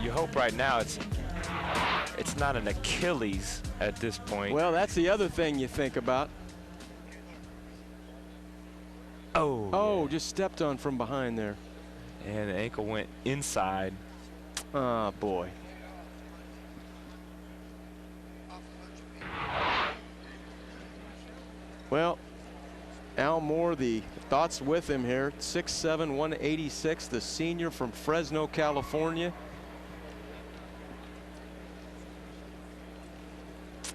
You hope right now it's not an Achilles at this point. Well, that's the other thing you think about. Oh, just stepped on from behind there. And the ankle went inside. Oh, boy. Well, Al Moore, the thoughts with him here. 6'7", 186, the senior from Fresno, California.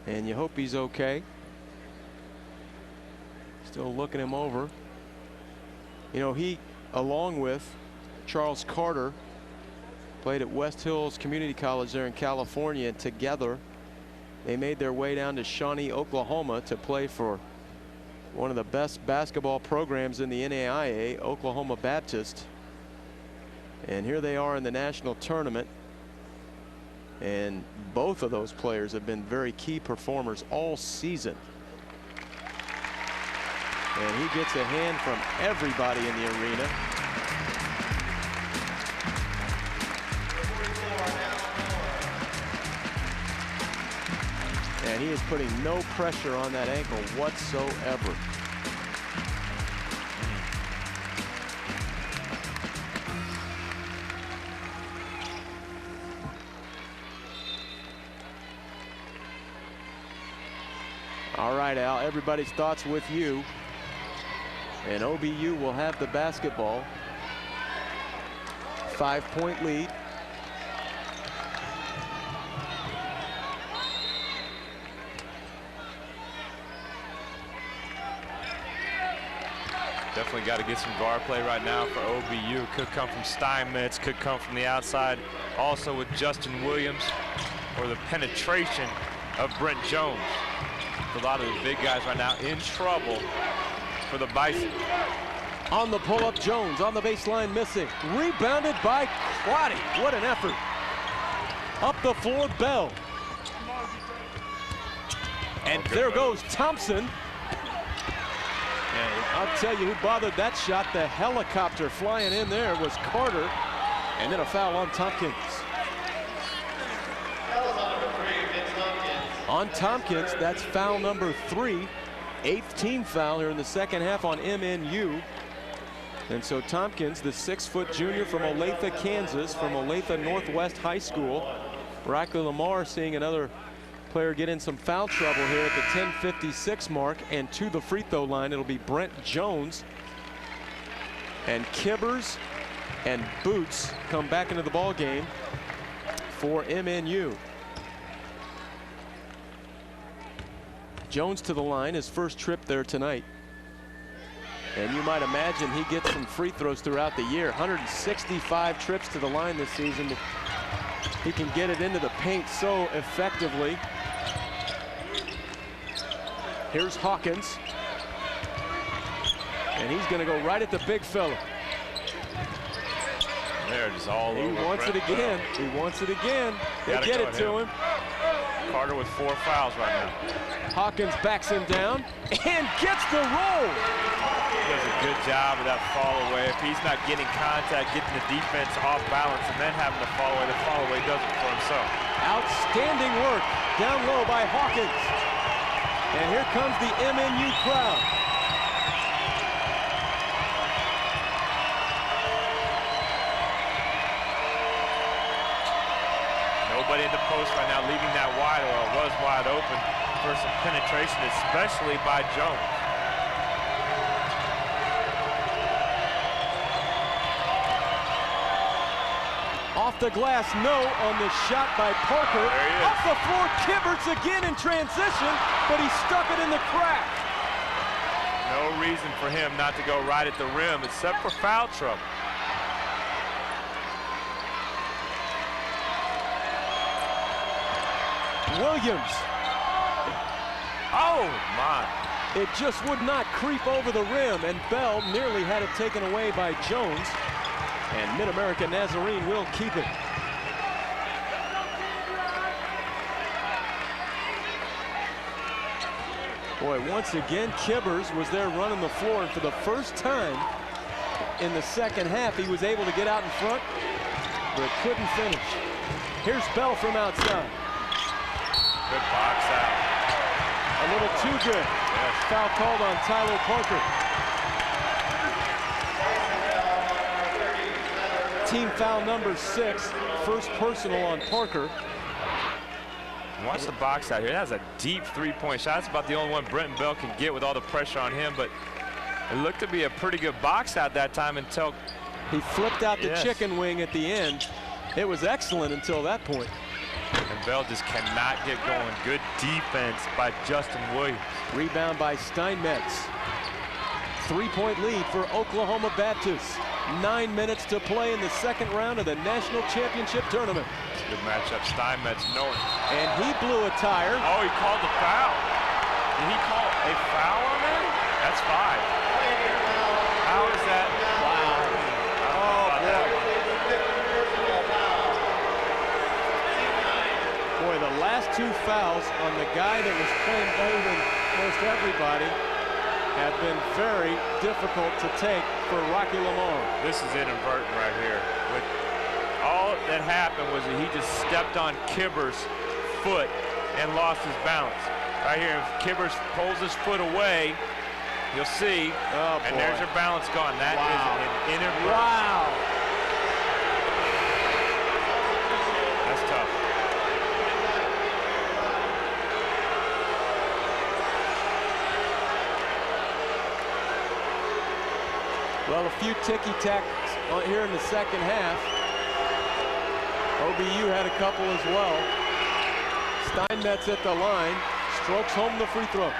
And you hope he's okay. Still looking him over. You know, he, along with Charles Carter, played at West Hills Community College there in California, and together they made their way down to Shawnee, Oklahoma to play for one of the best basketball programs in the NAIA, Oklahoma Baptist. And here they are in the national tournament. And both of those players have been very key performers all season. And he gets a hand from everybody in the arena. And he is putting no pressure on that ankle whatsoever. All right, Al, everybody's thoughts with you. And OBU will have the basketball. 5-point lead. Definitely got to get some guard play right now for OBU. Could come from Steinmetz, could come from the outside. Also with Justin Williams, or the penetration of Brent Jones. A lot of the big guys right now in trouble for the Bison. On the pull-up, Jones on the baseline, missing. Rebounded by Quaddy. What an effort. Up the floor, Bell. And there goes Thompson. And I'll tell you who bothered that shot. The helicopter flying in there was Carter. And then a foul on Tompkins. On Tompkins, that's foul number 3. 8th team foul here in the second half on MNU. And so Tompkins, the 6-foot junior from Olathe, Kansas, from Olathe Northwest High School. Brackley Lamar seeing another player get in some foul trouble here at the 10:56 mark, and to the free throw line it'll be Brent Jones. And Kibbers and Boots come back into the ball game for MNU. Jones to the line, his first trip there tonight. And you might imagine he gets some free throws throughout the year. 165 trips to the line this season. He can get it into the paint so effectively. Here's Hawkins. And he's going to go right at the big fella. They're just all over. He wants it again. He wants it again. They get it to him. Carter with 4 fouls right now. Hawkins backs him down and gets the roll. He does a good job of that fall away. If he's not getting contact, getting the defense off balance, and then having the fall away does it for himself. Outstanding work down low by Hawkins. And here comes the MNU crowd. Nobody in the post right now, leaving that wide, or it was wide open for some penetration, especially by Jones. Off the glass, no on the shot by Parker. Off the floor, Kibberts again in transition, but he stuck it in the crack. No reason for him not to go right at the rim, except for foul trouble. Williams. Oh, my. It just would not creep over the rim, and Bell nearly had it taken away by Jones. And Mid-America Nazarene will keep it. Boy, once again, Kibbers was there running the floor, and for the first time in the second half, he was able to get out in front but couldn't finish. Here's Bell from outside. Good box out. A little too good. Yes. Foul called on Tyler Parker. Team foul number 6, first personal on Parker. Watch the box out here. That's a deep three-point shot. That's about the only one Brenton Bell can get with all the pressure on him, but it looked to be a pretty good box out that time until he flipped out the chicken wing at the end. It was excellent until that point. And Bell just cannot get going. Good defense by Justin Williams. Rebound by Steinmetz. Three-point lead for Oklahoma Baptist. 9 minutes to play in the second round of the National Championship Tournament. Good matchup. Steinmetz knowing. And he blew a tire. Oh, he called the foul. Did he call a foul on that? That's 5. How is that? Wow. Oh, boy, the last 2 fouls on the guy that was playing better than most everybody have been very difficult to take for Rocky Lamar. This is inadvertent right here. All that happened was that he just stepped on Kibber's foot and lost his balance. Right here, if Kibbers pulls his foot away, you'll see, and there's your balance gone. That is an inadvertent. Wow. That's tough. Well, a few ticky-tacks here in the second half. OBU had a couple as well. Steinmetz at the line, strokes home the free throw.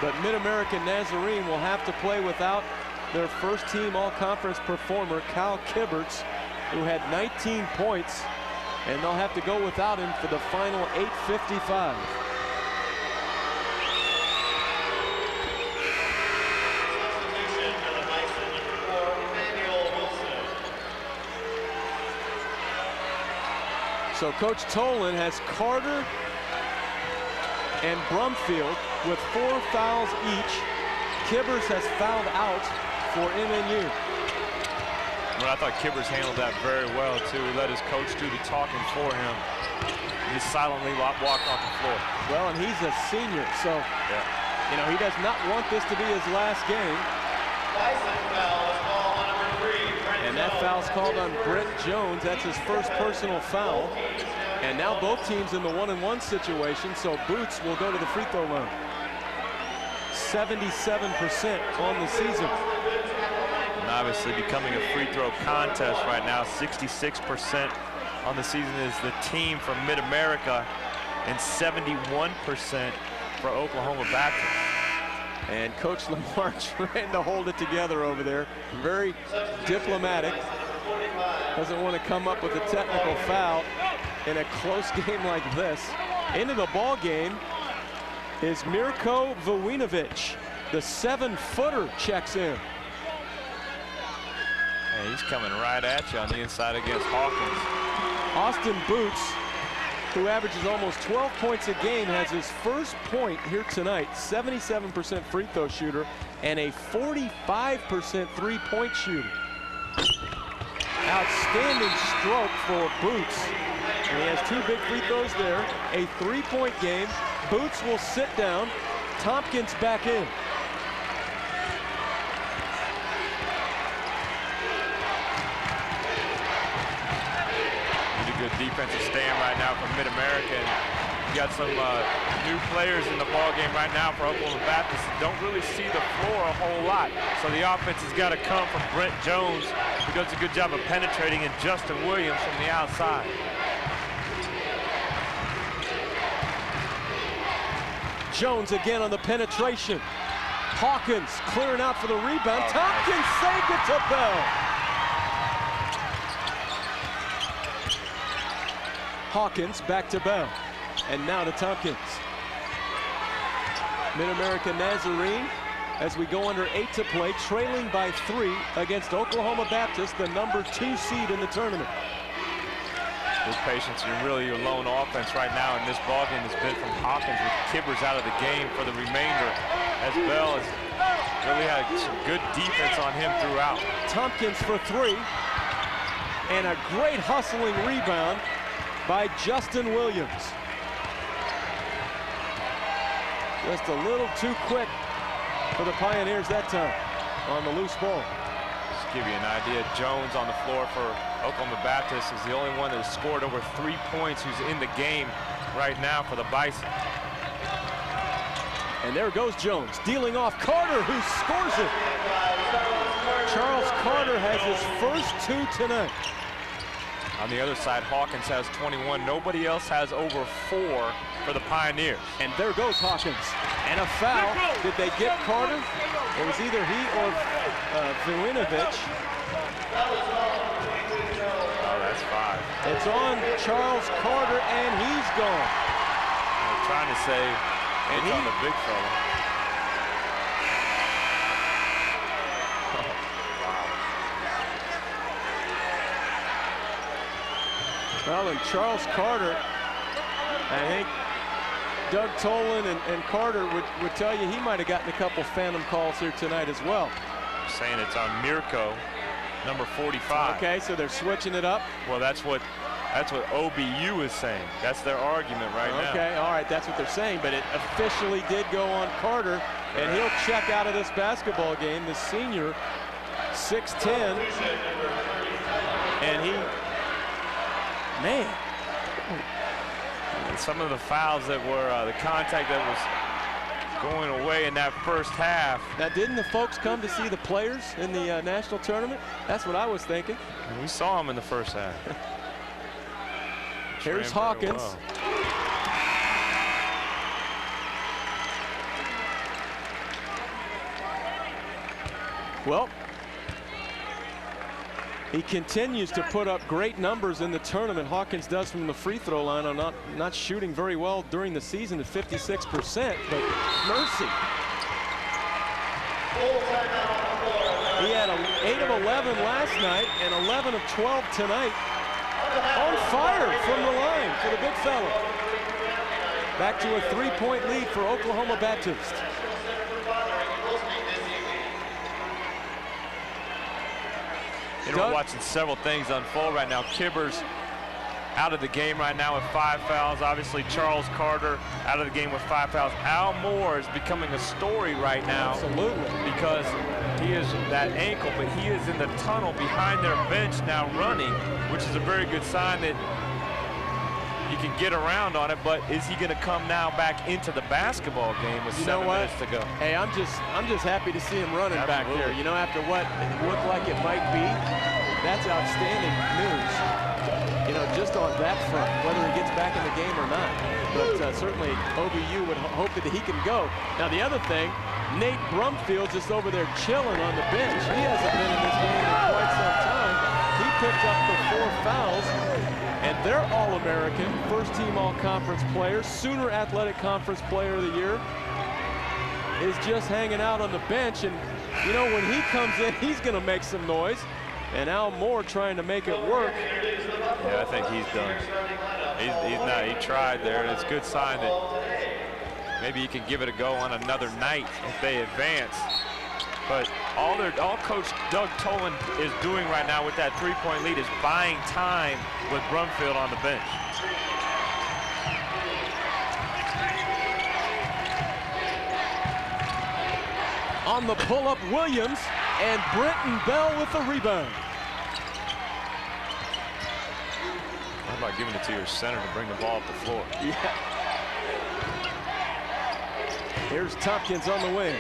But Mid-American Nazarene will have to play without their first team all-conference performer, Kyle Kibberts, who had 19 points, and they'll have to go without him for the final 8:55. So Coach Tolan has Carter and Brumfield with 4 fouls each. Kibbers has fouled out for MNU. Well, I thought Kibbers handled that very well, too. He let his coach do the talking for him. He just silently walked off the floor. Well, and he's a senior, so you know, he does not want this to be his last game. And that foul's called on Brent Jones. That's his first personal foul. And now both teams in the 1-and-1 situation, so Boots will go to the free throw line. 77% on the season. And obviously becoming a free throw contest right now. 66% on the season is the team from Mid-America, and 71% for Oklahoma Baptist. And Coach Lamar trying to hold it together over there. Very diplomatic. Doesn't want to come up with a technical foul in a close game like this. Into the ball game is Mirko Vujinovic. The 7-footer checks in. And he's coming right at you on the inside against Hawkins. Austin Boots, who averages almost 12 points a game, has his first point here tonight. 77% free throw shooter and a 45% three-point shooter. Outstanding stroke for Boots. And he has 2 big free throws there. A 3-point game. Boots will sit down. Tompkins back in. Good defensive stand right now from Mid-America. You got some new players in the ball game right now for Oklahoma Baptist that don't really see the floor a whole lot. So the offense has got to come from Brent Jones, who does a good job of penetrating, and Justin Williams from the outside. Jones again on the penetration. Hawkins clearing out for the rebound. Tompkins saved it to Bell. Hawkins back to Bell, and now to Tompkins. Mid-America Nazarene, as we go under 8 to play, trailing by 3 against Oklahoma Baptist, the number 2 seed in the tournament. Good patience and really your lone offense right now in this ballgame has been from Hawkins, with Kibbers out of the game for the remainder, as Bell has really had some good defense on him throughout. Tompkins for 3. And a great hustling rebound by Justin Williams. Just a little too quick for the Pioneers that time on the loose ball. Just give you an idea, Jones on the floor for Oklahoma Baptist is the only one that has scored over 3 points who's in the game right now for the Bison. And there goes Jones, dealing off Carter, who scores it. Charles Carter has his first 2 tonight. On the other side, Hawkins has 21. Nobody else has over 4 for the Pioneers. And there goes Hawkins. And a foul. Did they get Carter? It was either he or Vujinovic. Oh, that's 5. It's on Charles Carter, and he's gone. I'm trying to say it's on the big fella. Well, and Charles Carter, I think Doug Tolan and Carter would tell you he might have gotten a couple phantom calls here tonight as well. Saying it's on Mirko, number 45. Okay, so they're switching it up. Well, that's what OBU is saying. That's their argument right now. Okay, all right, that's what they're saying, but it officially did go on Carter, and he'll check out of this basketball game, the senior, 6'10", and he, man. And some of the fouls that were, the contact that was going away in that first half. Now, didn't the folks come to see the players in the national tournament? That's what I was thinking. And we saw them in the first half. Here's Hawkins. Well, he continues to put up great numbers in the tournament. Hawkins does from the free throw line. I'm not shooting very well during the season at 56%, but mercy. He had 8 of 11 last night and 11 of 12 tonight. On fire from the line for the big fella. Back to a 3-point lead for Oklahoma Baptist. You know, we're watching several things unfold right now. Kibbers out of the game right now with 5 fouls. Obviously, Charles Carter out of the game with 5 fouls. Al Moore is becoming a story right now. Absolutely. Because he is that ankle, but he is in the tunnel behind their bench now running, which is a very good sign that you can get around on it. But is he going to come now back into the basketball game with 7 minutes to go? Hey, I'm just happy to see him running back there. You know, after what it looked like it might be, that's outstanding news. You know, just on that front, whether he gets back in the game or not. But certainly OBU would hope that he can go. Now, the other thing, Nate Brumfield just over there chilling on the bench. He hasn't been in this game in quite some time. He picked up the 4 fouls, and they're All-American, first-team All-Conference player, Sooner Athletic Conference Player of the Year, is just hanging out on the bench. And, you know, when he comes in, he's going to make some noise. And Al Moore trying to make it work. Yeah, I think he's done. He tried there, and it's a good sign that maybe he can give it a go on another night if they advance. But all Coach Doug Tolan is doing right now with that 3-point lead is buying time with Brumfield on the bench. On the pull-up, Williams, and Brenton Bell with the rebound. How about giving it to your center to bring the ball up the floor? Yeah. Here's Tompkins on the wing.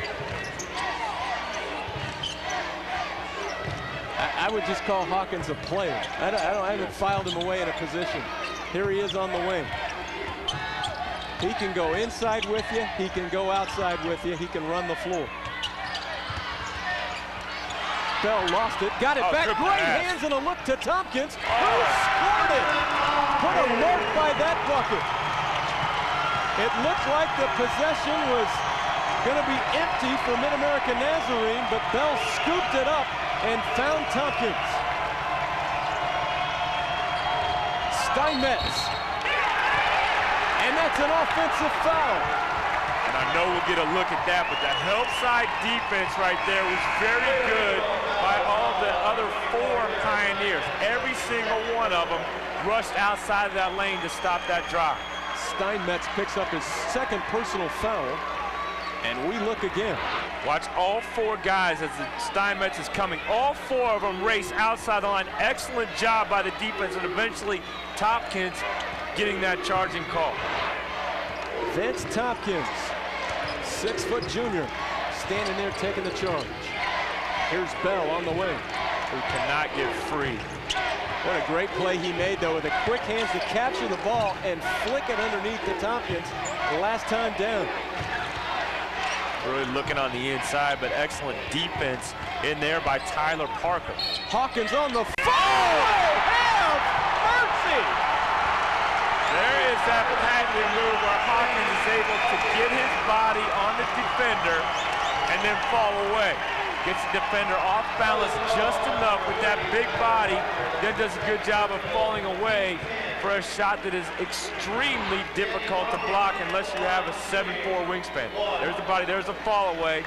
I would just call Hawkins a player. I haven't filed him away in a position. Here he is on the wing. He can go inside with you. He can go outside with you. He can run the floor. Bell lost it, got it back, great hands and a look to Tompkins, who scored it. Put a mark by that bucket. It looked like the possession was going to be empty for Mid-America Nazarene, but Bell scooped it up and found Tompkins. Steinmetz. And that's an offensive foul. And I know we'll get a look at that, but the help side defense right there was very good by all the other 4 Pioneers. Every single one of them rushed outside of that lane to stop that drive. Steinmetz picks up his 2nd personal foul, and we look again. Watch all 4 guys as the Steinmetz is coming. All 4 of them race outside the line. Excellent job by the defense, and eventually Tompkins getting that charging call. Vince Tompkins, 6-foot junior, standing there taking the charge. Here's Bell on the wing. Who cannot get free. What a great play he made, though, with the quick hands to capture the ball and flick it underneath to Tompkins the last time down. Really looking on the inside, but excellent defense in there by Tyler Parker. Hawkins on the fall! Have mercy! There is that patented move where Hawkins is able to get his body on the defender and then fall away. Gets the defender off balance just enough with that big body, then does a good job of falling away for a shot that is extremely difficult to block unless you have a 7'4" wingspan. There's the body, there's a fall away.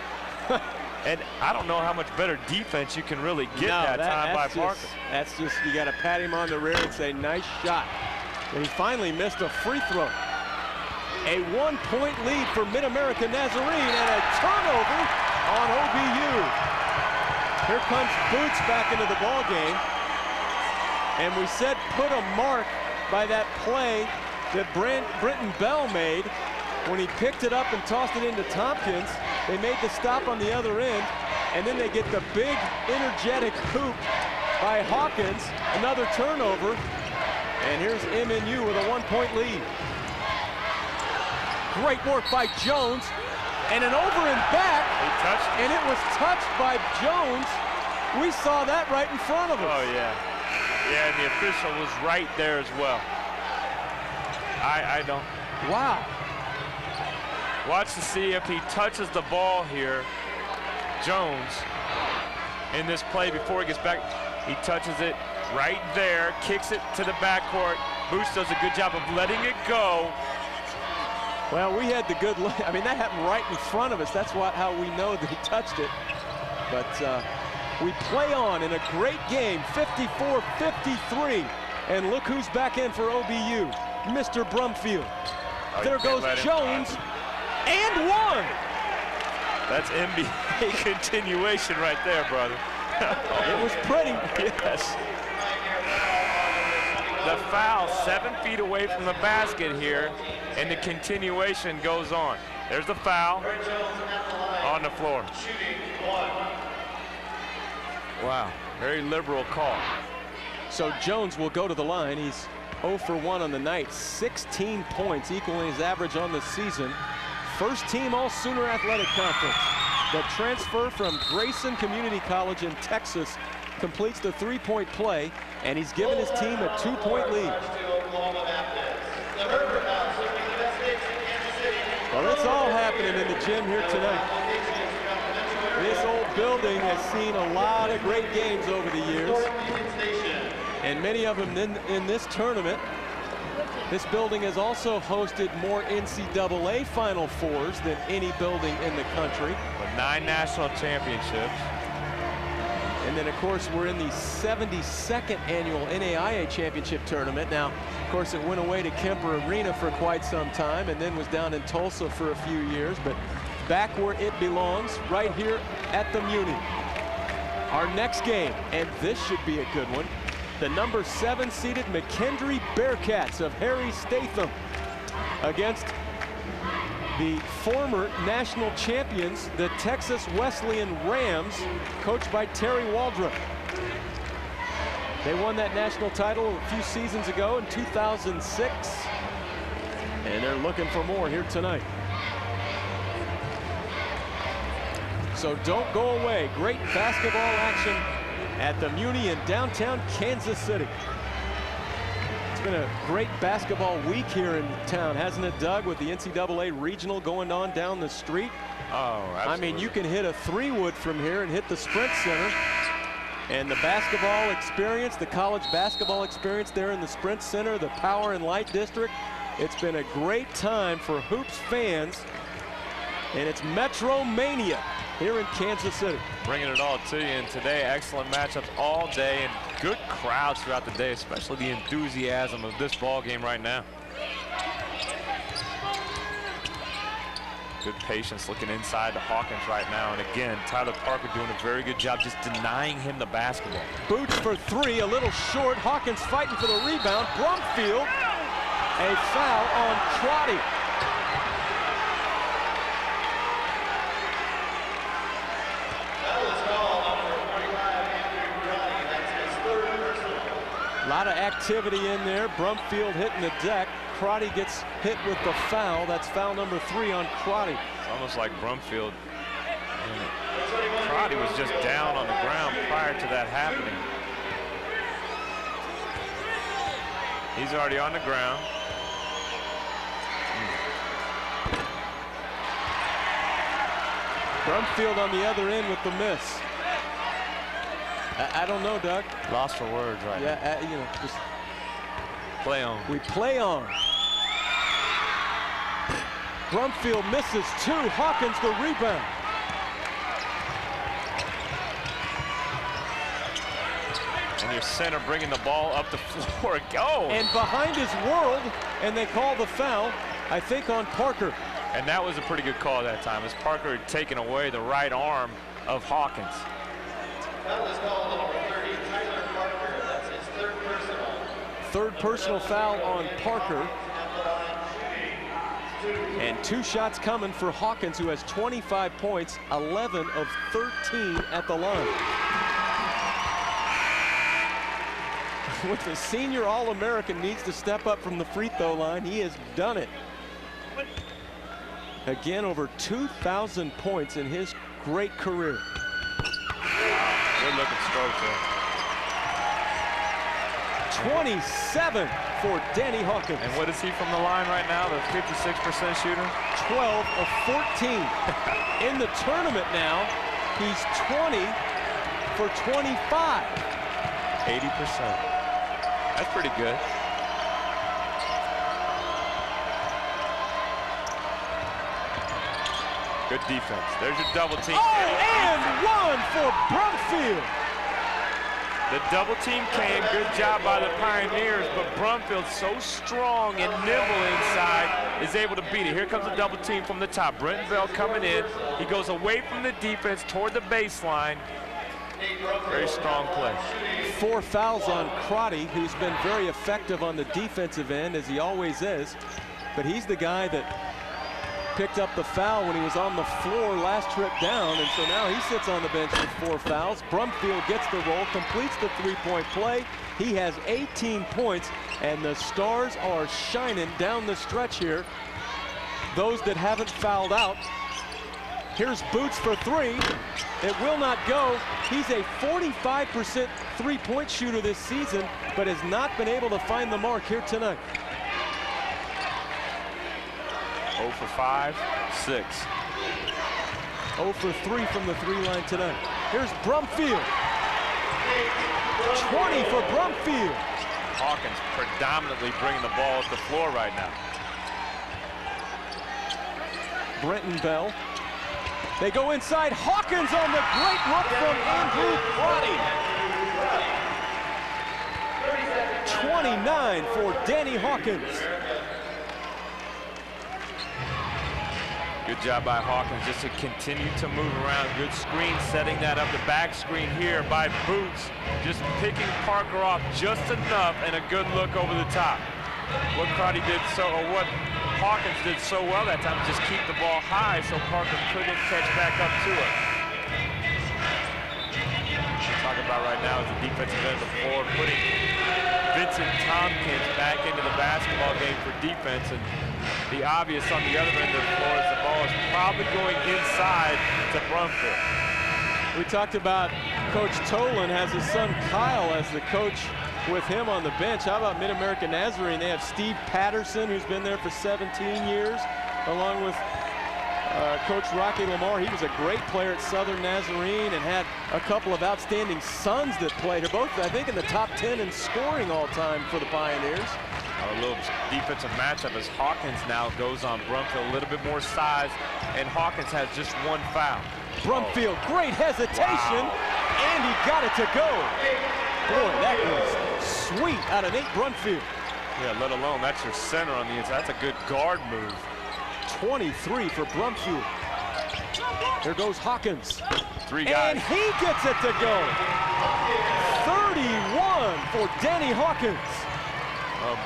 And I don't know how much better defense you can really get that time by Parker. That's just, you got to pat him on the rear and say, nice shot. And he finally missed a free throw. A 1-point lead for Mid-America Nazarene and a turnover on OBU. Here comes Boots back into the ball game. And we said put a mark by that play that Brenton Bell made when he picked it up and tossed it into Tompkins. They made the stop on the other end, and then they get the big, energetic hoop by Hawkins, another turnover, and here's MNU with a 1-point lead. Great work by Jones, and an over and back, and it was touched by Jones. We saw that right in front of us. Oh, yeah. Yeah, and the official was right there as well. I don't. Wow. Watch to see if he touches the ball here. Jones, in this play before he gets back, he touches it right there, kicks it to the backcourt. Boots does a good job of letting it go. Well, we had the good look. I mean, that happened right in front of us. That's how we know that he touched it. But we play on in a great game, 54-53. And look who's back in for OBU, Mr. Brumfield. Oh, there goes Jones, and one. That's NBA continuation right there, brother. It was pretty. Yes. The foul 7 feet away from the basket here, and the continuation goes on. There's the foul on the floor. Wow, very liberal call. So Jones will go to the line. He's 0 for 1 on the night, 16 points, equaling his average on the season. First team All-Sooner Athletic Conference. The transfer from Grayson Community College in Texas completes the 3-point play, and he's given his team a 2-point lead. Well, it's all happening in the gym here tonight. This old building has seen a lot of great games over the years, and many of them in this tournament. This building has also hosted more NCAA Final Fours than any building in the country. With 9 national championships. And then, of course, we're in the 72nd annual NAIA championship tournament. Now, of course, it went away to Kemper Arena for quite some time and then was down in Tulsa for a few years, but back where it belongs, right here at the Muni. Our next game, and this should be a good one, the number 7 seeded McKendree Bearcats of Harry Statham against the former national champions, the Texas Wesleyan Rams, coached by Terry Waldrop. They won that national title a few seasons ago in 2006, and they're looking for more here tonight. So don't go away. Great basketball action at the Muni in downtown Kansas City. It's been a great basketball week here in town, hasn't it, Doug, with the NCAA regional going on down the street? Oh, absolutely. I mean, you can hit a 3-wood from here and hit the Sprint Center. And the basketball experience, the college basketball experience there in the Sprint Center, the Power and Light District, it's been a great time for Hoops fans, and it's Metro Mania. here in Kansas City. Bringing it all to you, and today excellent matchups all day and good crowds throughout the day, especially the enthusiasm of this ball game right now. Good patience looking inside to Hawkins right now, and again Tyler Parker doing a very good job just denying him the basketball. Boots for three, a little short. Hawkins fighting for the rebound. Brumfield, a foul on Crotty. A lot of activity in there. Brumfield hitting the deck. Crotty gets hit with the foul. That's foul number 3 on Crotty. It's almost like Brumfield. Crotty was just down on the ground prior to that happening. He's already on the ground. Brumfield on the other end with the miss. I don't know, Doug. Lost for words right now. Yeah, you know, just play on. We play on. Brumfield misses 2. Hawkins the rebound. And your center bringing the ball up the floor. Go! And behind his world, and they call the foul, I think, on Parker. And that was a pretty good call that time, as Parker had taken away the right arm of Hawkins. That was called on number 30, Tyler Parker. That's his 3rd personal. 3rd personal foul on Parker. And 2 shots coming for Hawkins, who has 25 points, 11 of 13 at the line. With the senior All-American needs to step up from the free throw line, he has done it. Again, over 2,000 points in his great career. Good looking stroke there. 27 for Danny Hawkins. And what is he from the line right now, the 56% shooter? 12 of 14. In the tournament now, he's 20 for 25. 80%. That's pretty good. Good defense. There's your double team. Oh, and 1 for Brumfield. The double team came. Good job by the Pioneers, but Brumfield, so strong and nimble inside, is able to beat it. Here comes the double team from the top. Brenton Bell coming in. He goes away from the defense toward the baseline. Very strong play. 4 fouls on Crotty, who's been very effective on the defensive end, as he always is. But he's the guy that picked up the foul when he was on the floor last trip down, and so now he sits on the bench with 4 fouls. Brumfield gets the roll, completes the 3-point play. He has 18 points, and the stars are shining down the stretch here. Those that haven't fouled out. Here's Boots for 3. It will not go. He's a 45% 3-point shooter this season, but has not been able to find the mark here tonight. 0 for 5, 6. 0 for 3 from the 3-line tonight. Here's Brumfield. 20 for Brumfield. Hawkins predominantly bringing the ball up the floor right now. Brenton Bell. They go inside. Hawkins on the great look from Andrew Crotty. 29 for Danny Hawkins. Good job by Hawkins just to continue to move around. Good screen, setting that up. The back screen here by Boots, just picking Parker off just enough, and a good look over the top. What Crotty did what Hawkins did so well that time, just keep the ball high so Parker couldn't catch back up to it. What we're talking about right now is the defensive end of the floor, putting Vincent Tompkins back into the basketball game for defense, and the obvious on the other end of the floor is the ball is probably going inside to Brumfield. We talked about Coach Tolan has his son Kyle as the coach with him on the bench. How about Mid-American Nazarene? They have Steve Patterson, who's been there for 17 years, along with Coach Rocky Lamar. He was a great player at Southern Nazarene and had a couple of outstanding sons that played. They're both, I think, in the top 10 in scoring all time for the Pioneers. A little defensive matchup as Hawkins now goes on Brumfield, a little bit more size, and Hawkins has just 1 foul. Brumfield, great hesitation, and he got it to go. Boy, that was sweet out of Nate Brumfield. Yeah, let alone that's your center on the inside. That's a good guard move. 23 for Brumfield. There goes Hawkins. 3 guys. And he gets it to go. 31 for Danny Hawkins.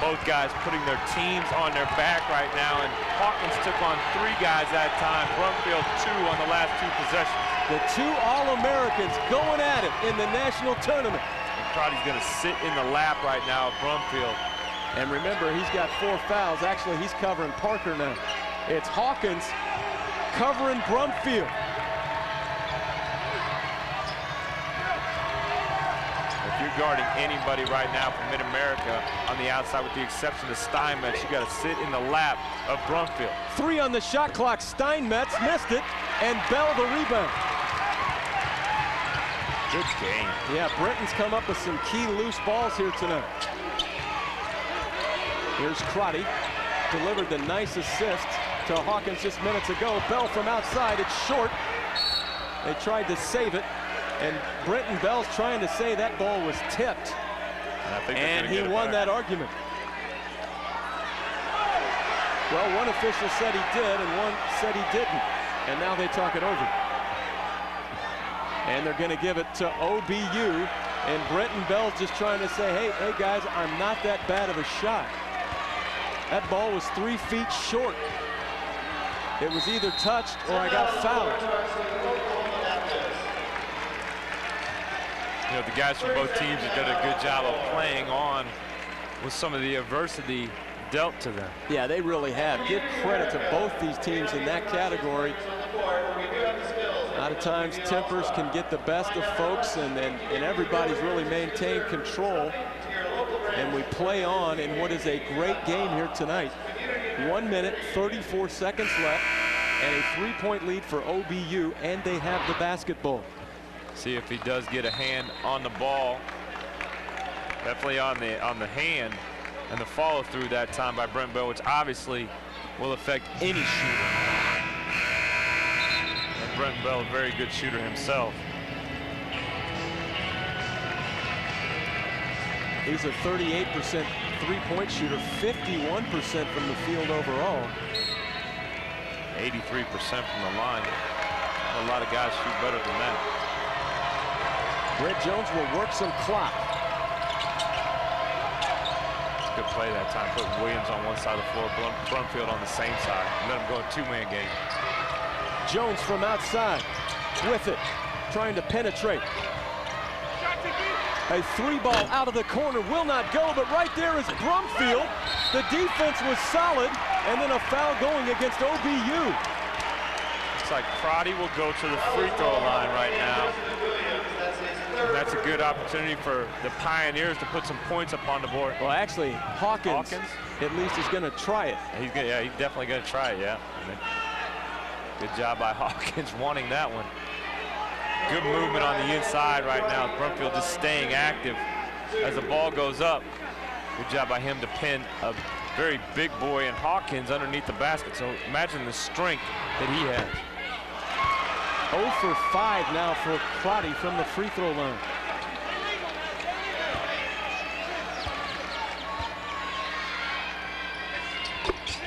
Both guys putting their teams on their back right now, and Hawkins took on 3 guys that time. Brumfield 2 on the last 2 possessions. The 2 All-Americans going at it in the national tournament. And Crotty's going to sit in the lap right now of Brumfield. And remember, he's got 4 fouls. Actually, he's covering Parker now. It's Hawkins covering Brumfield. If you're guarding anybody right now from Mid-America on the outside, with the exception of Steinmetz, you got to sit in the lap of Brumfield. 3 on the shot clock. Steinmetz missed it, and Bell the rebound. Good game. Yeah, Brenton's come up with some key loose balls here tonight. Here's Crotty, delivered the nice assist to Hawkins just minutes ago. Bell from outside, it's short. They tried to save it, and Brenton Bell's trying to say that ball was tipped. And he won that argument. Well, one official said he did, and one said he didn't. And now they talk it over. And they're going to give it to OBU, and Brenton Bell's just trying to say, hey guys, I'm not that bad of a shot. That ball was 3 feet short. It was either touched or I got fouled. You know, the guys from both teams have done a good job of playing on with some of the adversity dealt to them. Yeah, they really have. Give credit to both these teams in that category. A lot of times tempers can get the best of folks, and everybody's really maintained control. And we play on in what is a great game here tonight. 1 minute, 34 seconds left, and a 3-point lead for OBU, and they have the basketball. See if he does get a hand on the ball. Definitely on the hand, and the follow through that time by Brent Bell, which obviously will affect any shooter. And Brent Bell, a very good shooter himself. He's a 38% three-point shooter, 51% from the field overall. 83% from the line. A lot of guys shoot better than that. Brett Jones will work some clock. It's a good play that time. Put Williams on one side of the floor, Brumfield on the same side. Let him go a 2-man game. Jones from outside with it, trying to penetrate. A 3-ball out of the corner will not go, but right there is Brumfield. The defense was solid, and then a foul going against OBU. Looks like Crotty will go to the free throw line right now. And that's a good opportunity for the Pioneers to put some points up on the board. Well, actually, Hawkins at least is going to try it. He's definitely going to try it, yeah. Good job by Hawkins wanting that one. Good movement on the inside right now. Brumfield just staying active as the ball goes up. Good job by him to pin a very big boy and Hawkins underneath the basket. So imagine the strength that he has. 0 for 5 now for Crotty from the free throw line.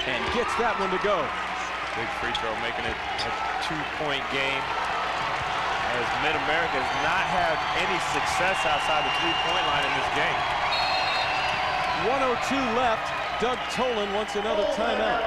And gets that one to go. Big free throw, making it a 2-point game. As Mid-America has not had any success outside the 3-point line in this game. 1:02 left. Doug Tolan wants another timeout.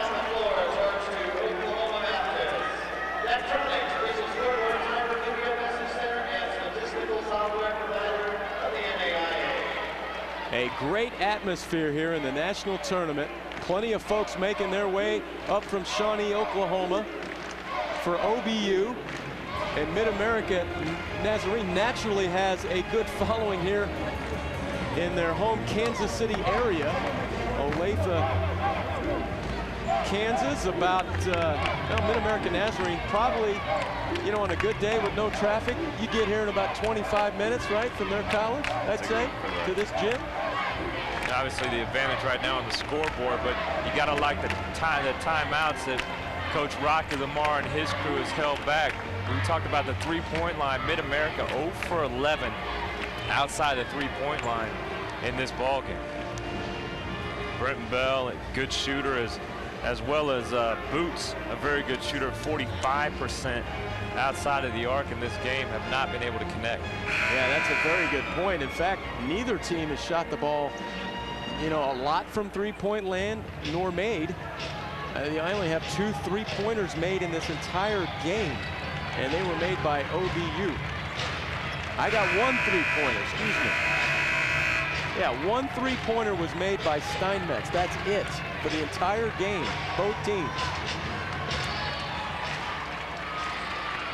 A great atmosphere here in the national tournament. Plenty of folks making their way up from Shawnee, Oklahoma for OBU. And Mid-America, Nazarene naturally has a good following here in their home Kansas City area. Olathe, Kansas, about Mid-America Nazarene, probably, you know, on a good day with no traffic, you get here in about 25 minutes, right, from their college, I'd say, to this gym. Obviously the advantage right now on the scoreboard, but you got to like the timeouts that Coach Rocky Lamar and his crew has held back. We talked about the three-point line. Mid-America 0 for 11 outside the three-point line in this ball game. Brenton Bell, a good shooter, as well as Boots, a very good shooter, 45% outside of the arc in this game, have not been able to connect. Yeah, that's a very good point. In fact, neither team has shot the ball, you know, a lot from three-point land, nor made. They only have 2 3-pointers made in this entire game, and they were made by OBU. I got 1 3-pointer, excuse me. Yeah, 1 3-pointer was made by Steinmetz. That's it for the entire game, both teams.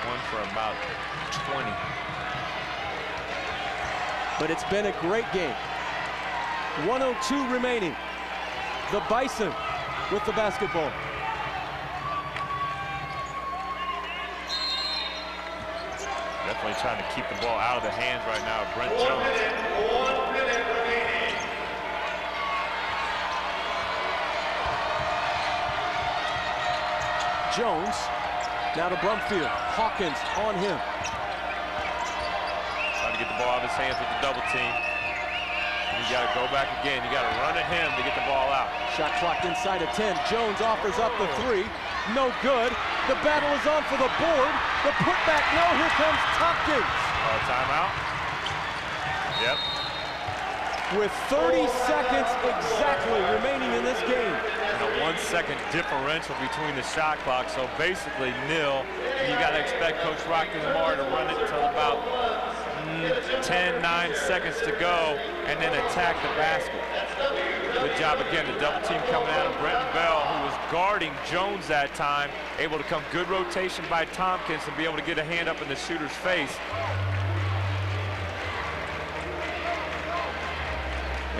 One for about 20. But it's been a great game. 1:02 remaining. The Bison with the basketball. Definitely trying to keep the ball out of the hands right now of Brent Jones. 1 minute remaining. Jones now to Brumfield. Hawkins on him. Trying to get the ball out of his hands with the double team. You got to go back again. You got to run at him to get the ball out. Shot clock inside of 10. Jones offers up the 3. No good. The battle is on for the board. The putback, no. Here comes Tompkins. Timeout. Yep. With 30 seconds exactly remaining in this game. And a 1 second differential between the shot clock, so basically nil. And you got to expect Coach Rocky Lamar to run it until about 10, 9 seconds to go, and then attack the basket. Good job again, the double team coming out of Brenton Bell, who was guarding Jones that time, able to come good rotation by Tompkins and be able to get a hand up in the shooter's face.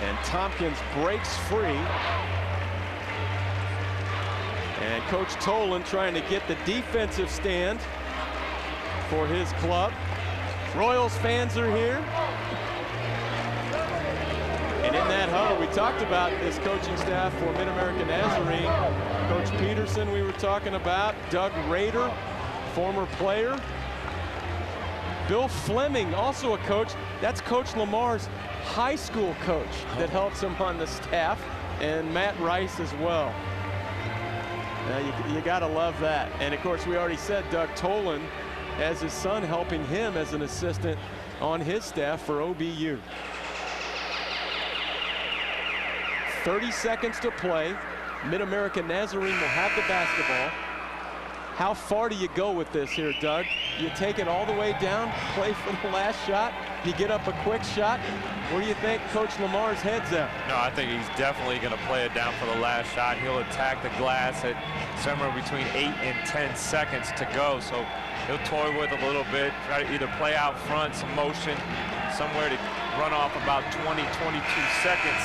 And Tompkins breaks free. And Coach Tolan trying to get the defensive stand for his club. Royals fans are here. And in that huddle, we talked about this coaching staff for Mid-America Nazarene. Coach Peterson we were talking about. Doug Rader, former player. Bill Fleming, also a coach. That's Coach Lamar's high school coach that helps him on the staff. And Matt Rice as well. You gotta love that. And of course, we already said Doug Tolan as his son helping him as an assistant on his staff for OBU. 30 seconds to play. Mid-America Nazarene will have the basketball. How far do you go with this here, Doug? You take it all the way down, play for the last shot, you get up a quick shot. Where do you think Coach Lamar's head's at? No, I think he's definitely going to play it down for the last shot. He'll attack the glass at somewhere between 8 and 10 seconds to go. So he'll toy with it a little bit, try to either play out front, some motion, somewhere to run off about 20, 22 seconds.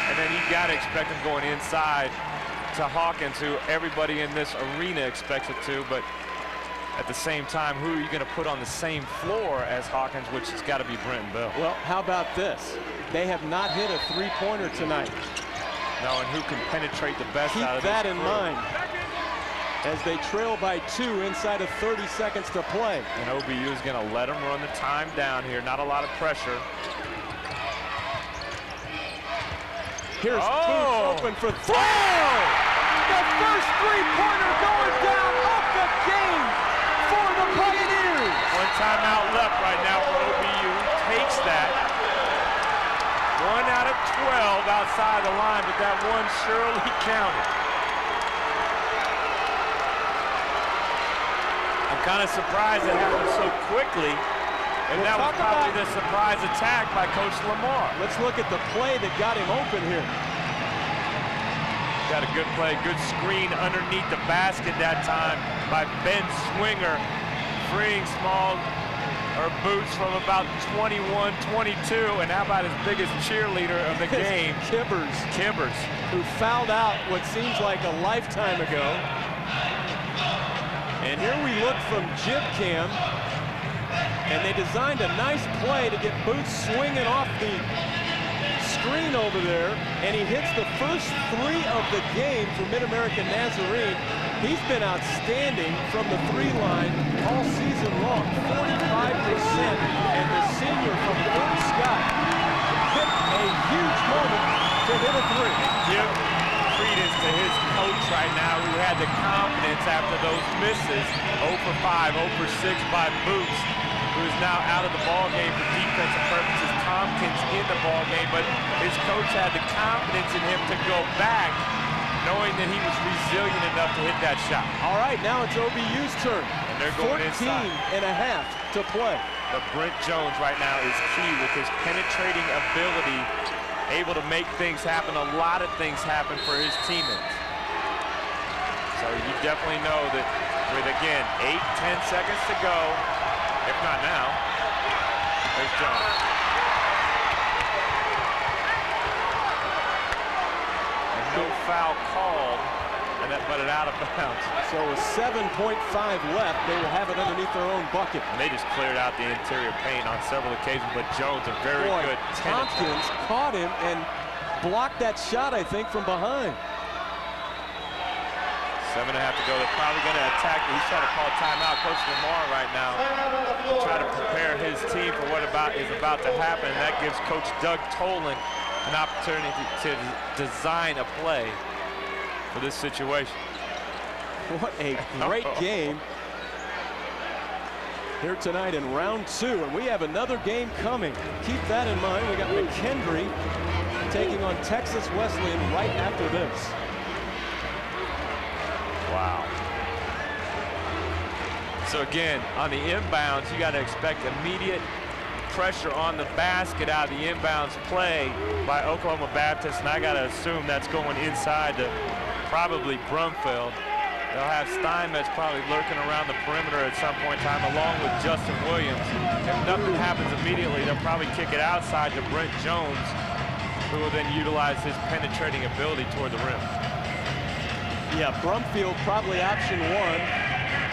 And then you got to expect him going inside to Hawkins, who everybody in this arena expects it to. But at the same time, who are you going to put on the same floor as Hawkins, which has got to be Brenton Bell? Well, how about this? They have not hit a three-pointer tonight. No, and who can penetrate the best out of this Keep that in crew. mind as they trail by 2 inside of 30 seconds to play. And OBU is going to let them run the time down here. Not a lot of pressure. Here's Boots open for 3. The first three-pointer going down off the game for the Pioneers. One timeout left right now for OBU. Takes that. 1 out of 12 outside the line, but that one surely counted. I'm kind of surprised it happened so quickly. And that was probably the surprise attack by Coach Lamar. Let's look at the play that got him open here. Got a good play, good screen underneath the basket that time by Ben Swinger, freeing Boots from about 21, 22, and how about his biggest cheerleader of the game, Kibbers, who fouled out what seems like a lifetime ago. And here we look from Jib Cam. And they designed a nice play to get Boots swinging off the screen over there, and he hits the first 3 of the game for Mid-American Nazarene. He's been outstanding from the 3 line all season long, 45%. And the senior from Fort Scott picked a huge moment to hit a 3. Give credence to his coach right now, who had the confidence after those misses. 0 for 5, 0 for 6 by Boots, who is now out of the ball game for defensive purposes. Tompkins in the ball game, but his coach had the confidence in him to go back, knowing that he was resilient enough to hit that shot. All right, now it's OBU's turn. And they're going 14 inside. and a half to play. But Brent Jones right now is key with his penetrating ability, able to make things happen, a lot of things happen for his teammates. So you definitely know that with, again, 8-10 seconds to go, if not now, there's Jones. And no foul called, but an out of bounds. So with 7.5 left, they will have it underneath their own bucket. And they just cleared out the interior paint on several occasions, but Jones, a very good Tompkins caught him and blocked that shot, I think, from behind. 7.5 to go. They're probably going to attack. He's trying to call timeout. Coach Lamar right now to try to prepare his team for what is about to happen. And that gives Coach Doug Tolan an opportunity to design a play for this situation. What a great game here tonight in round 2. And we have another game coming. Keep that in mind. We got McKendree taking on Texas Wesleyan right after this. Wow. So again, on the inbounds, you got to expect immediate pressure on the basket out of the inbounds play by Oklahoma Baptist, and I got to assume that's going inside to probably Brumfield. They'll have Steinmetz probably lurking around the perimeter at some point in time, along with Justin Williams. If nothing happens immediately, they'll probably kick it outside to Brent Jones, who will then utilize his penetrating ability toward the rim. Yeah, Brumfield probably option 1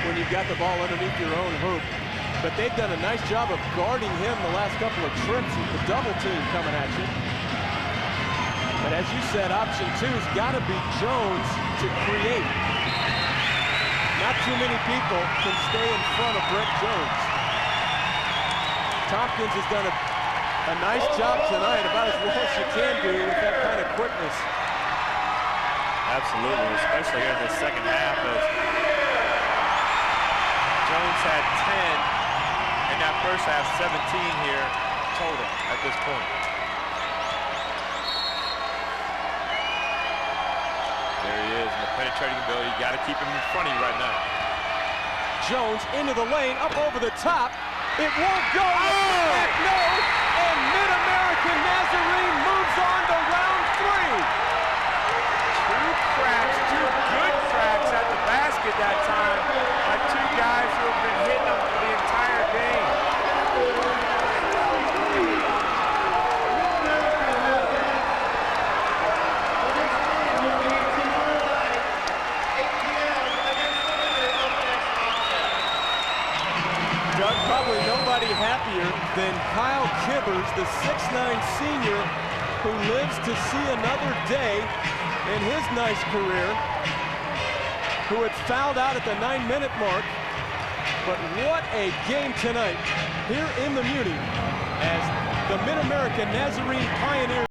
when you've got the ball underneath your own hoop. But they've done a nice job of guarding him the last couple of trips with the double team coming at you. But as you said, option 2's got to be Jones to create. Not too many people can stay in front of Brent Jones. Tompkins has done a nice job tonight, about as well as you can do with that kind of quickness. Absolutely, especially here in the second half, as Jones had 10 in that first half, 17 here total at this point. There he is, and the penetrating ability, you got to keep him in front of you right now. Jones into the lane, up over the top. It won't go. Heck no, and Mid-American Nazarene moves on to round 3. Cracks, 2 good cracks at the basket that time by 2 guys who have been hitting them for the entire game. Doug, probably nobody happier than Kyle Kibbers, the 6'9" senior who lives to see another day in his nice career, who had fouled out at the 9-minute mark. But what a game tonight here in the Muni as the Mid-American Nazarene Pioneers